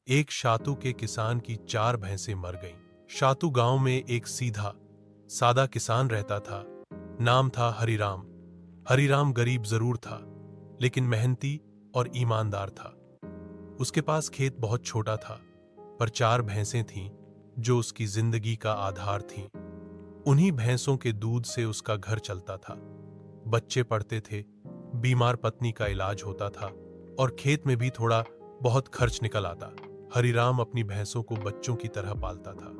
एक शातू के किसान की 4 भैंसें मर गईं। शातू गांव में एक सीधा सादा किसान रहता था। नाम था हरिराम। हरिराम गरीब जरूर था, लेकिन मेहनती और ईमानदार था। उसके पास खेत बहुत छोटा था, पर 4 भैंसें थीं जो उसकी जिंदगी का आधार थीं। उन्हीं भैंसों के दूध से उसका घर चलता था। बच्चे पढ़ते थे, बीमार पत्नी का इलाज होता था और खेत में भी थोड़ा बहुत खर्च निकल आता। हरिराम अपनी भैंसों को बच्चों की तरह पालता था।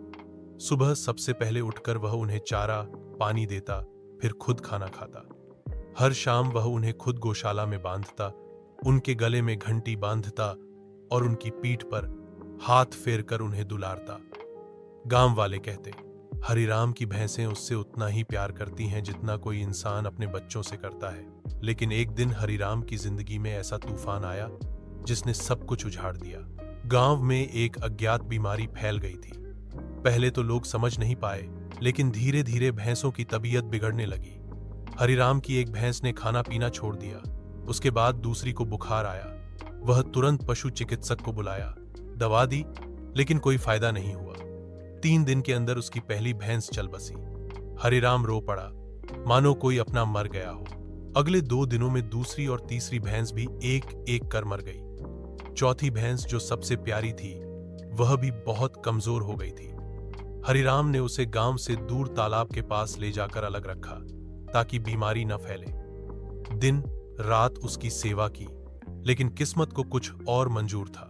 सुबह सबसे पहले उठकर वह उन्हें चारा पानी देता, फिर खुद खाना खाता। हर शाम वह उन्हें खुद गौशाला में बांधता, उनके गले में घंटी बांधता और उनकी पीठ पर हाथ फेरकर उन्हें दुलारता। गांव वाले कहते, हरिराम की भैंसें उससे उतना ही प्यार करती हैं जितना कोई इंसान अपने बच्चों से करता है। लेकिन एक दिन हरिराम की जिंदगी में ऐसा तूफान आया जिसने सब कुछ उजाड़ दिया। गांव में एक अज्ञात बीमारी फैल गई थी। पहले तो लोग समझ नहीं पाए, लेकिन धीरे धीरे भैंसों की तबीयत बिगड़ने लगी। हरिराम की एक भैंस ने खाना पीना छोड़ दिया। उसके बाद दूसरी को बुखार आया। वह तुरंत पशु चिकित्सक को बुलाया, दवा दी, लेकिन कोई फायदा नहीं हुआ। 3 दिन के अंदर उसकी पहली भैंस चल बसी। हरिराम रो पड़ा, मानो कोई अपना मर गया हो। अगले 2 दिनों में दूसरी और तीसरी भैंस भी एक एक कर मर गई। चौथी भैंस, जो सबसे प्यारी थी, वह भी बहुत कमजोर हो गई थी। हरिराम ने उसे गांव से दूर तालाब के पास ले जाकर अलग रखा, ताकि बीमारी न फैले। दिन रात उसकी सेवा की, लेकिन किस्मत को कुछ और मंजूर था।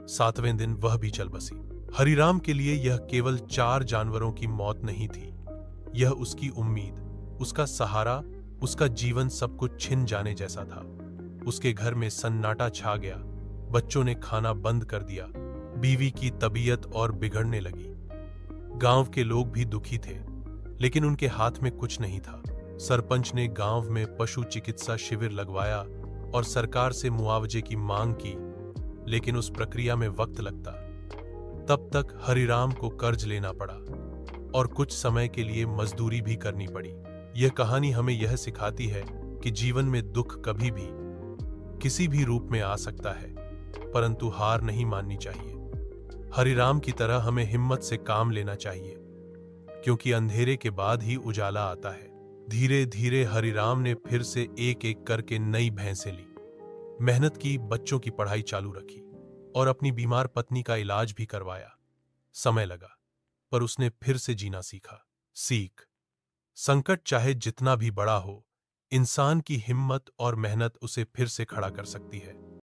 7वें दिन वह भी चल बसी। हरिराम के लिए यह केवल 4 जानवरों की मौत नहीं थी, यह उसकी उम्मीद, उसका सहारा, उसका जीवन सब कुछ छिन जाने जैसा था। उसके घर में सन्नाटा छा गया। बच्चों ने खाना बंद कर दिया। बीवी की तबीयत और बिगड़ने लगी। गांव के लोग भी दुखी थे, लेकिन उनके हाथ में कुछ नहीं था। सरपंच ने गांव में पशु चिकित्सा शिविर लगवाया और सरकार से मुआवजे की मांग की, लेकिन उस प्रक्रिया में वक्त लगता। तब तक हरिराम को कर्ज लेना पड़ा और कुछ समय के लिए मजदूरी भी करनी पड़ी। यह कहानी हमें यह सिखाती है कि जीवन में दुख कभी भी किसी भी रूप में आ सकता है, परंतु हार नहीं माननी चाहिए। हरिराम की तरह हमें हिम्मत से काम लेना चाहिए, क्योंकि अंधेरे के बाद ही उजाला आता है। धीरे धीरे हरिराम ने फिर से एक एक करके नई भैंसें ली, मेहनत की, बच्चों की पढ़ाई चालू रखी और अपनी बीमार पत्नी का इलाज भी करवाया। समय लगा, पर उसने फिर से जीना सीखा। सीख: संकट चाहे जितना भी बड़ा हो, इंसान की हिम्मत और मेहनत उसे फिर से खड़ा कर सकती है।